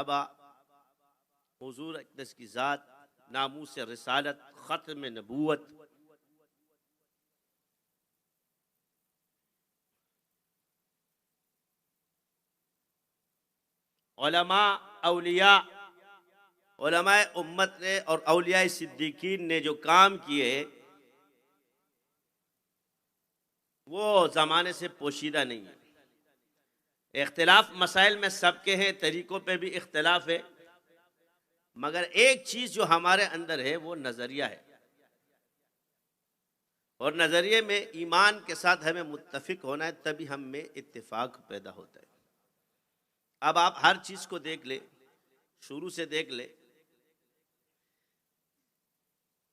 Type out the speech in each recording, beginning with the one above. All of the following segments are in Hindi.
सहाबा, हुजूर अक़दस की ज़ात, नामूस रिसालत, ख़त्म नबूवत, उलमा, औलिया, उलमाए उम्मत ने और औलिया सिद्दीकीन ने जो काम किए वो ज़माने से पोशीदा नहीं है। इख्तिलाफ मसाइल में सबके हैं, तरीक़ों पे भी इख्तिलाफ है, मगर एक चीज़ जो हमारे अंदर है वो नज़रिया है, और नज़रिए में ईमान के साथ हमें मुत्तफ़िक होना है, तभी हम में इत्तिफ़ाक़ पैदा होता है। अब आप हर चीज़ को देख ले, शुरू से देख ले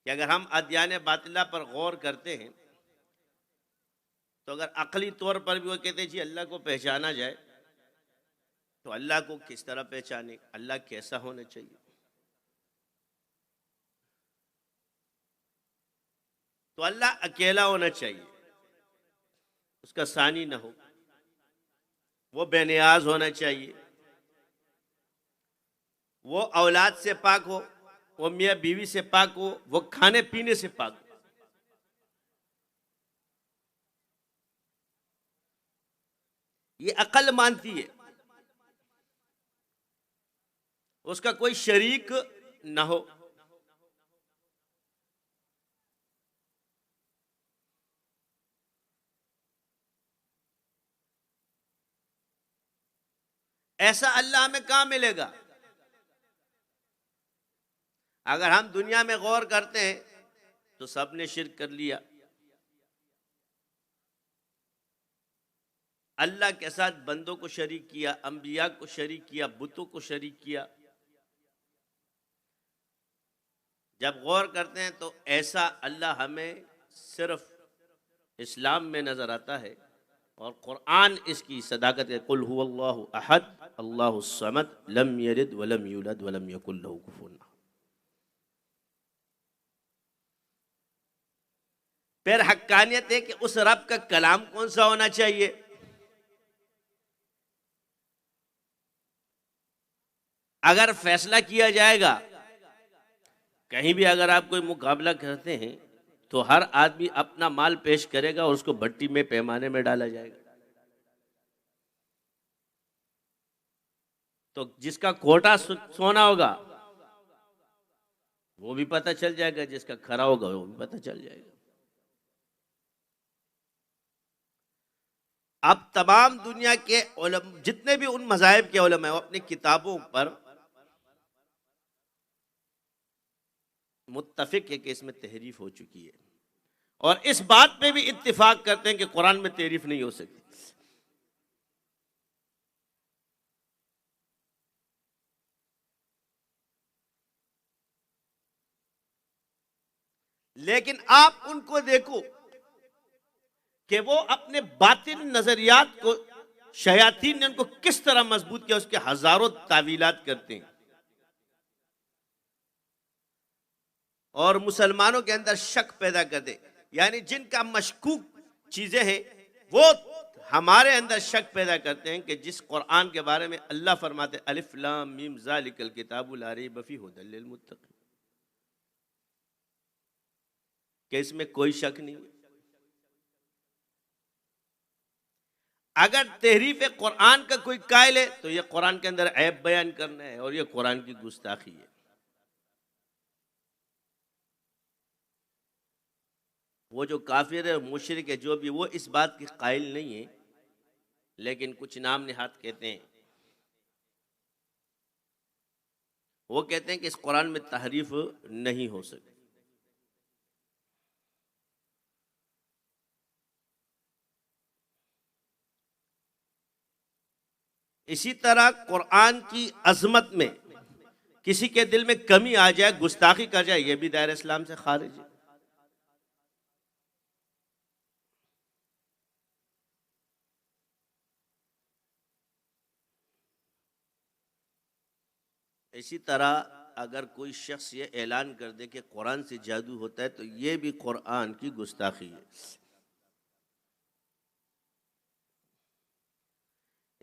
कि अगर हम अदयान बातिला पर गौर करते हैं तो अगर अक़ली तौर पर भी वो कहते हैं जी अल्लाह को पहचाना जाए, तो अल्लाह को किस तरह पहचाने, अल्लाह कैसा होना चाहिए? तो अल्लाह अकेला होना चाहिए, उसका सानी न हो, वो बेनियाज होना चाहिए, वो औलाद से पाक हो, वो मियाँ बीवी से पाक हो, वो खाने पीने से पाक हो। ये अकल मानती है, उसका कोई शरीक न हो। ऐसा अल्लाह हमें कहाँ मिलेगा? अगर हम दुनिया में गौर करते हैं तो सबने शिर्क कर लिया, अल्लाह के साथ बंदों को शरीक किया, अंबिया को शरीक किया, बुतों को शरीक किया। जब गौर करते हैं तो ऐसा अल्लाह हमें सिर्फ इस्लाम में नज़र आता है, और कुरान इसकी सदाकत है। कुल हुवल्लाहु अहद अल्लाहुस समद लम यलिद वलम यूलद वलम यकुल लहू कुफुवन अहद। फिर हक्कानियत है कि उस रब का कलाम कौन सा होना चाहिए? अगर फैसला किया जाएगा, कहीं भी अगर आप कोई मुकाबला करते हैं तो हर आदमी अपना माल पेश करेगा और उसको भट्टी में पैमाने में डाला जाएगा। तो जिसका कोटा सोना होगा वो भी पता चल जाएगा, जिसका खरा होगा वो भी पता चल जाएगा। अब तमाम दुनिया के जितने भी उन मज़ाहिब के उलमा हैं, अपनी किताबों पर मुत्तफिक है कि इसमें तहरीफ हो चुकी है, और इस बात पे भी इत्तिफाक करते हैं कि कुरान में तहरीफ नहीं हो सकती। लेकिन आप उनको देखो कि वो अपने बातिल नजरियात को, शयातीन ने उनको किस तरह मजबूत किया, उसके हजारों तावीलात करते हैं, और मुसलमानों के अंदर शक पैदा कर दे। यानी जिनका मशकूक चीजें हैं वो हमारे अंदर शक पैदा करते हैं कि जिस कुरान के बारे में अल्लाह फरमाते अलिफ लाम मीम ज़ालिकल किताबु ला रैब फीह हुदल लिल मुत्तकीन, कि इसमें कोई शक नहीं है। अगर तहरीफ कुरान का कोई कायल है तो यह कुरान के अंदर ऐब बयान करना है, और यह कुरान की गुस्ताखी है। वो जो काफिर है, मुशरिक है, जो भी, वो इस बात की कायल नहीं है, लेकिन कुछ नाम निहात कहते हैं। वो कहते हैं कि इस कुरान में तहरीफ नहीं हो सकती। इसी तरह कुरान की अजमत में किसी के दिल में कमी आ जाए, गुस्ताखी कर जाए, यह भी दायरा इस्लाम से खारिज है। इसी तरह अगर कोई शख्स ये ऐलान कर दे कि कुरान से जादू होता है तो ये भी कुरान की गुस्ताखी है।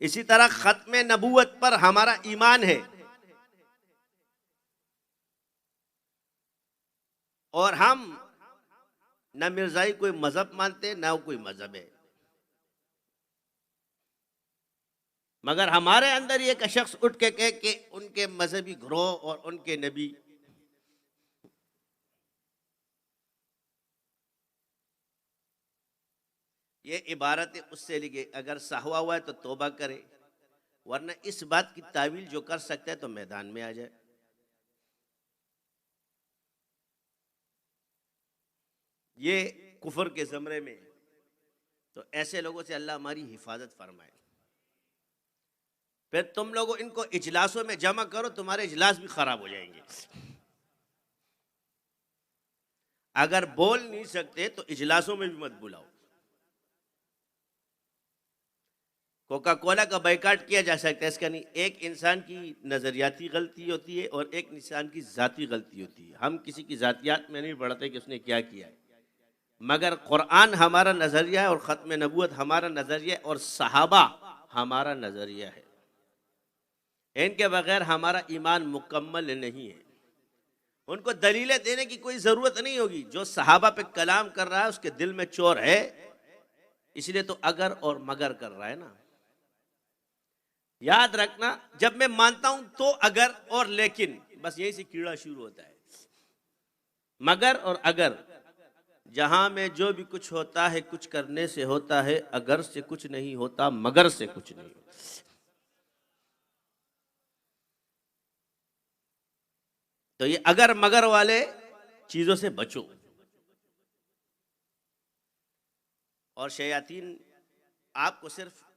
इसी तरह खत्म नबूवत पर हमारा ईमान है, और हम न मिर्जाई कोई मजहब मानते ना कोई मजहब है, मगर हमारे अंदर ये एक शख्स उठ के कहे कि उनके मजहबी ग्रोह और उनके नबी, ये इबारत उससे लिखे। अगर सहवा हुआ है तो तौबा करे, वरना इस बात की तावील जो कर सकता है तो मैदान में आ जाए। ये कुफर के ज़मरे में, तो ऐसे लोगों से अल्लाह हमारी हिफाजत फरमाए। फिर तुम लोगों इनको इजलासों में जमा करो, तुम्हारे इजलास भी खराब हो जाएंगे। अगर बोल नहीं सकते तो इजलासों में भी मत बुलाओ। कोका कोला का बाइकाट किया जा सकता है, इसका नहीं। एक इंसान की नज़रियाती गलती होती है और एक इंसान की ज़ाती गलती होती है। हम किसी की ज़ातियात में नहीं बढ़ते कि उसने क्या किया है, मगर कुरान हमारा नज़रिया है और ख़त्म नबूवत हमारा नज़रिया है और सहाबा हमारा नज़रिया है। इनके बगैर हमारा ईमान मुकम्मल नहीं है। उनको दलीलें देने की कोई ज़रूरत नहीं होगी। जो सहाबा पे कलाम कर रहा है उसके दिल में चोर है, इसलिए तो अगर और मगर कर रहा है ना। याद रखना, जब मैं मानता हूं तो अगर और लेकिन, बस यही से कीड़ा शुरू होता है। मगर और अगर, जहां में जो भी कुछ होता है कुछ करने से होता है, अगर से कुछ नहीं होता, मगर से कुछ नहीं होता। तो ये अगर मगर वाले चीजों से बचो। और शयातीन आपको सिर्फ